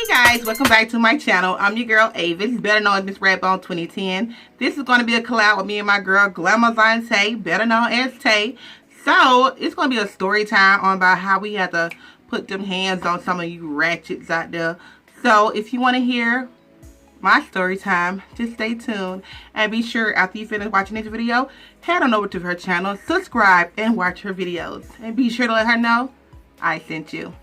Hey guys, welcome back to my channel. I'm your girl Avis, better known as Miss Redbone 2010. This is going to be a collab with me and my girl Glamazon Tay, better known as Tay. So it's going to be a story time on about how we had to put them hands on some of you ratchets out there. So if you want to hear my story time, just stay tuned and be sure after you finish watching this video, head on over to her channel, subscribe, and watch her videos. And be sure to let her know I sent you.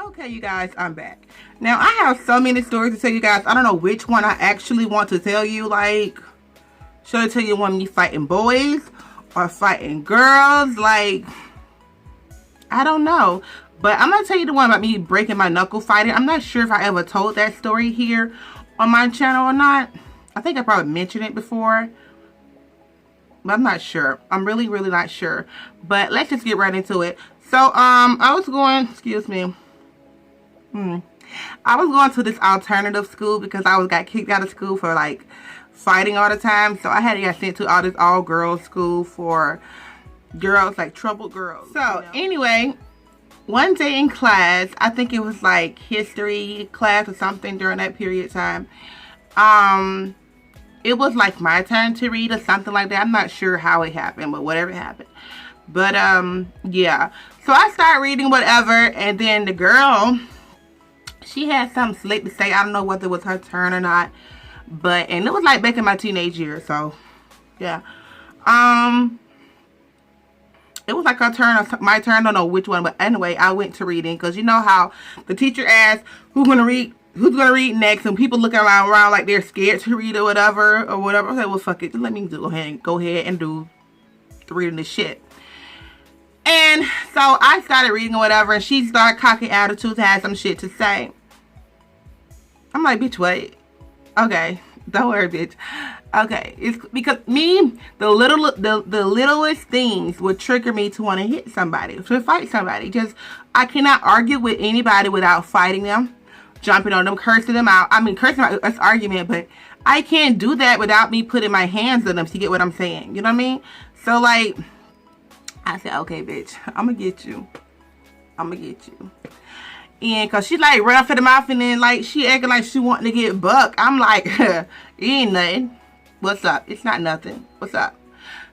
Okay, you guys, I'm back. Now, I have so many stories to tell you guys. I don't know which one I actually want to tell you. Like, should I tell you one of me fighting boys or fighting girls? Like, I don't know. But I'm going to tell you the one about me breaking my knuckle fighting. I'm not sure if I ever told that story here on my channel or not. I think I probably mentioned it before. But I'm not sure. I'm really not sure. But let's just get right into it. So, I was going, excuse me. I was going to this alternative school because I got kicked out of school for like fighting all the time. So I had to get sent to all this all-girls school for girls, like troubled girls. So anyway, one day in class, I think it was like history class or something during that period of time. It was like my turn to read or something like that. I'm not sure how it happened, but whatever happened. But yeah. So I started reading whatever, and then the girl, she had something slick to say. I don't know whether it was her turn or not. But, and it was like back in my teenage years. So, yeah. It was like her turn or my turn. I don't know which one. But anyway, I went to reading. Because you know how the teacher asked who's going to read next. And people looking around like they're scared to read or whatever. I said, well, fuck it. Just let me go ahead and do the reading this shit. And so I started reading or whatever, and she started cocking attitudes, had some shit to say. I'm like, bitch, wait. Okay, don't worry, bitch. Okay, it's because me, the littlest things would trigger me to want to hit somebody, to fight somebody. Just, I cannot argue with anybody without fighting them, jumping on them, cursing them out. I mean, cursing out, that's argument, but I can't do that without me putting my hands on them, to get what I'm saying. You know what I mean? So, like, I said, okay, bitch, I'm going to get you. I'm going to get you. And because she, like, ran off at the mouth, and then, like, she acting like she wanting to get bucked. I'm like, it ain't nothing. What's up? It's not nothing. What's up?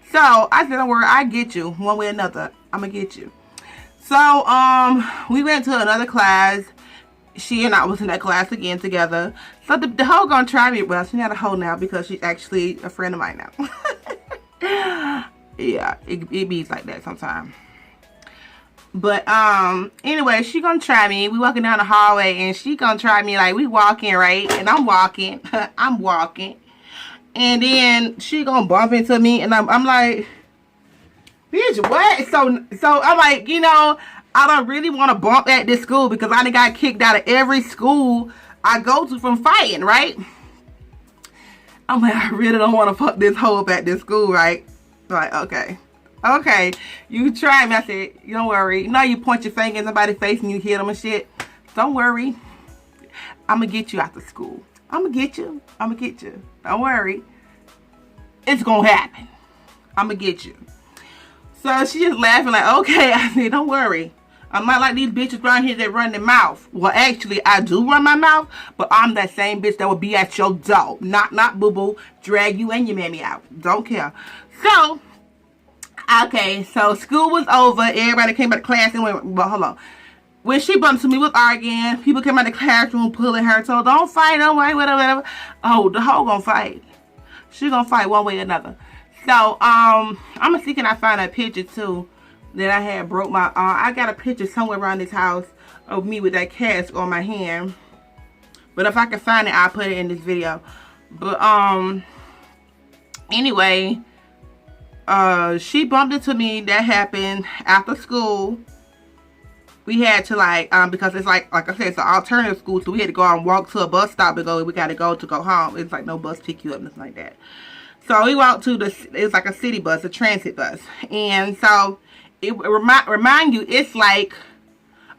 So, I said, don't worry, I get you. One way or another, I'm going to get you. So, we went to another class. She and I was in that class again together. So, the hoe gonna try me. Well, she's not a hoe now because she's actually a friend of mine now. Yeah, it be like that sometimes. But anyway, she gonna try me. We walking down the hallway and she gonna try me. Like, we walking, right? And I'm walking. I'm walking. And then she gonna bump into me, and I'm like, bitch, what? So I'm like, you know, I don't really want to bump at this school because I done got kicked out of every school I go to from fighting, right? I'm like, I really don't want to fuck this hoe up at this school, right? Like, okay, you try me. I said, don't worry. You know, you point your finger in somebody's face and you hit them and shit. Don't worry. I'm going to get you out of school. I'm going to get you. Don't worry. It's going to happen. I'm going to get you. So she just laughing like, okay. I said, don't worry. I'm not like these bitches around here that run their mouth. Well, actually, I do run my mouth, but I'm that same bitch that will be at your door. Not boo-boo. Drag you and your mammy out. Don't care. So, okay, so school was over. Everybody came out of class and went, well, hold on. When she bumped to me, was arguing. People came out of the classroom pulling her. So, don't fight, whatever. Oh, the hoe gonna fight. She gonna fight one way or another. So, I'm gonna see, can I find a picture too that I had broke my I got a picture somewhere around this house of me with that cast on my hand. But if I can find it, I'll put it in this video. But, anyway, she bumped into me. That happened after school. We had to, like, because it's like I said, it's an alternative school, so we had to go and walk to a bus stop and we got to go home. It's like no bus pick you up, nothing like that. So we walked to it's like a city bus, a transit bus. And so, it remind you, it's like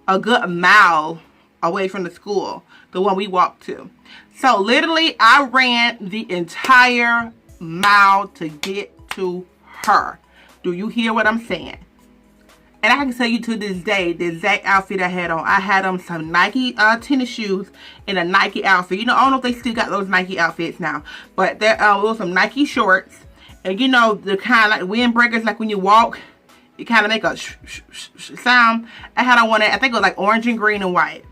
a good mile away from the school, the one we walked to. So literally, I ran the entire mile to get to her. Do you hear what I'm saying? And I can tell you to this day the exact outfit I had on. I had on some Nike tennis shoes and a Nike outfit. You know, I don't know if they still got those Nike outfits now, but there was some Nike shorts, and you know, the kind of like windbreakers, like when you walk, you kind of make a sound. I had on one that I think it was like orange and green and white,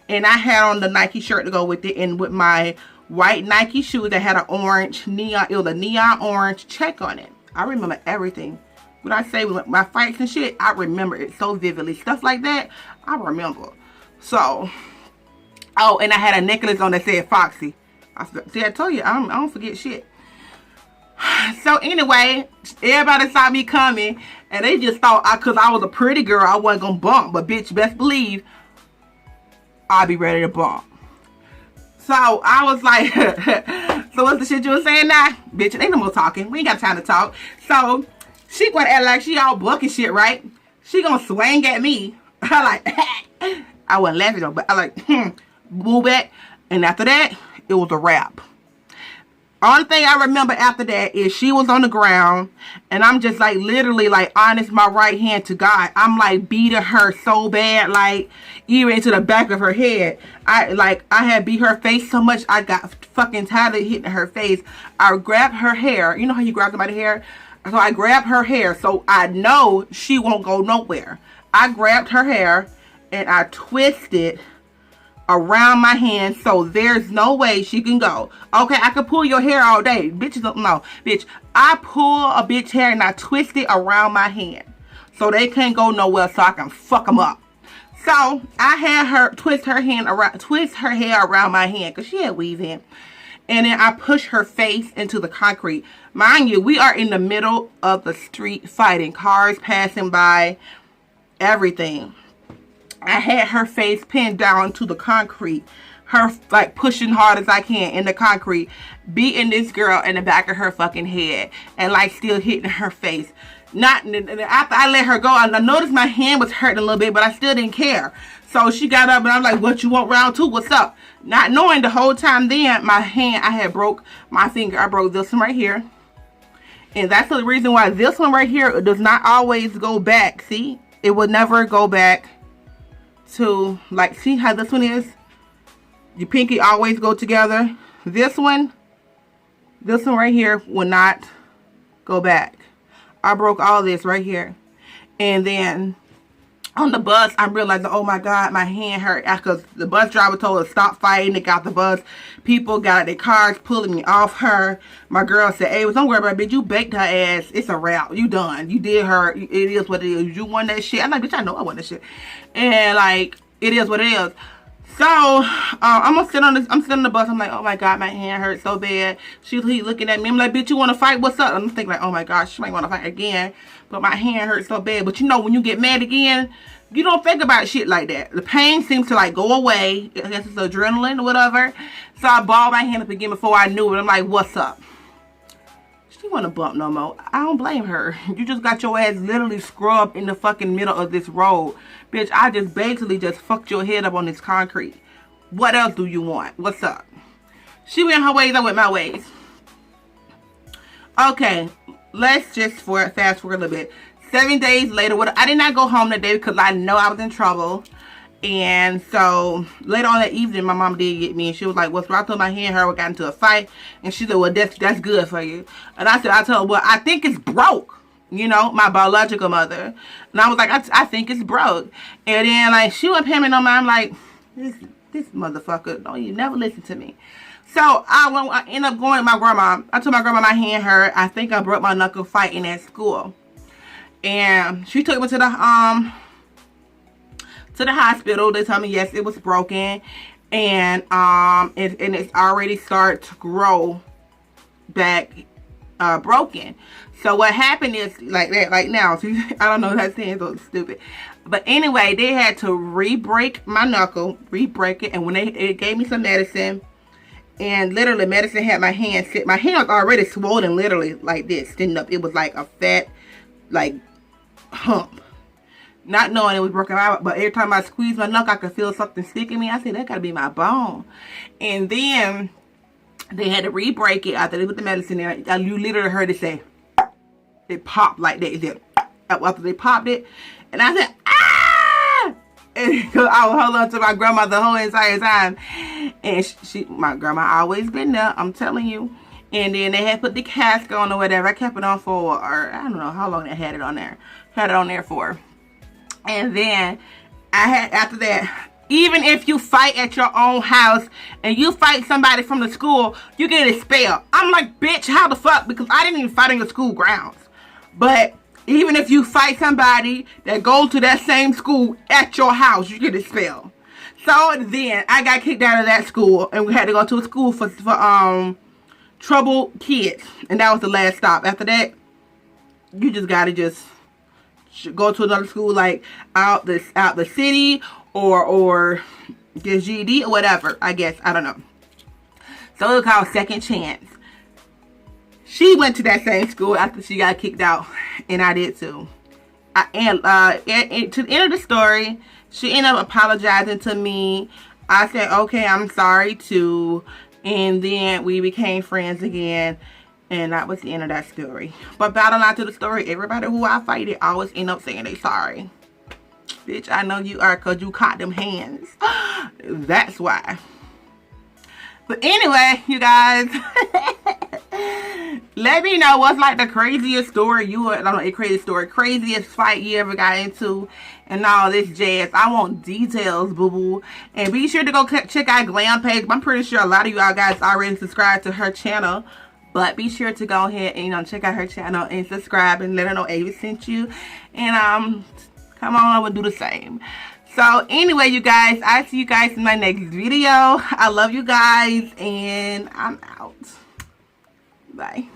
and I had on the Nike shirt to go with it, and with my white Nike shoes that had an orange neon, it was a neon orange check on it. I remember everything. When I say my fights and shit, I remember it so vividly. Stuff like that, I remember. So, oh, and I had a necklace on that said Foxy. See, I told you, I don't forget shit. So anyway, everybody saw me coming, and they just thought, because I was a pretty girl, I wasn't going to bump. But bitch, best believe, I'll be ready to bump. So I was like, so what's the shit you were saying now? Bitch, ain't no more talking. We ain't got time to talk. So she gonna act like she all bucking shit, right? She gonna swing at me. I like, I wasn't laughing though, but I like, boo back. And after that, it was a wrap. Only thing I remember after that is she was on the ground, and I'm just like literally like honest my right hand to God. I'm like beating her so bad, like even into the back of her head. I had beat her face so much I got fucking tired of hitting her face. I grabbed her hair. You know how you grab somebody's hair? So I grabbed her hair so I know she won't go nowhere. I grabbed her hair and I twisted around my hand so there's no way she can go. Okay, I can pull your hair all day. Bitches don't know. Bitch, I pull a bitch hair and I twist it around my hand so they can't go nowhere so I can fuck them up. So I had her twist her hair around my hand because she had weave in. And then I pushed her face into the concrete. Mind you, we are in the middle of the street fighting. Cars passing by, everything. I had her face pinned down to the concrete. Her like pushing hard as I can in the concrete. Beating this girl in the back of her fucking head. And like still hitting her face. After I let her go, I noticed my hand was hurting a little bit, but I still didn't care. So she got up and I'm like, what you want round two? What's up? Not knowing the whole time then, my hand, I had broke my finger. I broke this one right here. And that's the reason why this one right here does not always go back. See? It will never go back to, like, see how this one is? Your pinky always go together. This one right here will not go back. I broke all this right here. And then on the bus, I'm realizing, oh my God, my hand hurt. Because the bus driver told us stop fighting. They got the bus. People got out their cars pulling me off her. My girl said, hey, don't worry about it, bitch. You baked her ass. It's a wrap. You done. You did her. It is what it is. You won that shit. I'm like, bitch, I know I won that shit. And like, it is what it is. So I'm sitting on the bus. I'm like, oh my God, my hand hurts so bad. She's looking at me. I'm like, bitch, you want to fight? What's up? I'm thinking like, oh my gosh, she might want to fight again. But my hand hurts so bad. But you know, when you get mad again, you don't think about shit like that. The pain seems to like go away. I guess it's adrenaline or whatever. So I balled my hand up again before I knew it. I'm like, what's up? She want to bump no more. I don't blame her. You just got your ass literally scrubbed in the fucking middle of this road. Bitch, I just basically just fucked your head up on this concrete. What else do you want? What's up? She went her ways, I went my ways. Okay, let's just fast forward a little bit. 7 days later, I did not go home that day because I know I was in trouble. And so later on that evening, my mom did get me, and she was like, what's wrong? I told my hand, her, we got into a fight. And she said, well, that's good for you. And I told her, well, I think it's broke. You know, my biological mother. And I was like, I think it's broke. And then like she wasn't paying me no mind. I'm like, this motherfucker, don't you never listen to me. So I ended up going with my grandma. I told my grandma my hand hurt. I think I broke my knuckle fighting at school. And she took me to the hospital. They told me yes, it was broken, and it's already started to grow back broken. So what happened is like now. I don't know that saying so stupid, but anyway, they had to re-break my knuckle, re-break it, and when it gave me some medicine, and literally medicine had my hand sit. My hand was already swollen, literally like this, sitting up. It was like a fat, like hump. Not knowing it was broken out, but every time I squeezed my knuckle, I could feel something sticking me. I said, that gotta be my bone. And then they had to re-break it after they put the medicine in. You literally heard it say, it popped like that. It did. after they popped it. And I said, ah! And I would hold on to my grandma the whole entire time. And my grandma always been there, I'm telling you. And then they had put the cask on or whatever. I kept it on for, or I don't know how long they had it on there. Had it on there for. And then I had, after that, even if you fight at your own house and you fight somebody from the school, you get expelled. I'm like, bitch, how the fuck? Because I didn't even fight on your school grounds. But even if you fight somebody that goes to that same school at your house, you get expelled. So then I got kicked out of that school and we had to go to a school for troubled kids. And that was the last stop. After that, you just gotta just go to another school, like out the city, or get GED or whatever, I guess. I don't know. So it was called Second Chance. She went to that same school after she got kicked out, and I did too. And to the end of the story, she ended up apologizing to me. I said, okay, I'm sorry too. And then we became friends again. And that was the end of that story. But bottom line to the story, everybody who I fighted always end up saying they sorry. Bitch, I know you are, because you caught them hands. That's why. But anyway, you guys, let me know what's like the craziest story craziest fight you ever got into, and all this jazz. I want details, boo-boo. And be sure to go check out Glam page. I'm pretty sure a lot of you all guys already subscribed to her channel. But be sure to go ahead and check out her channel and subscribe and let her know Avis sent you. And come on over and do the same. So anyway, you guys, I see you guys in my next video. I love you guys, and I'm out. Bye.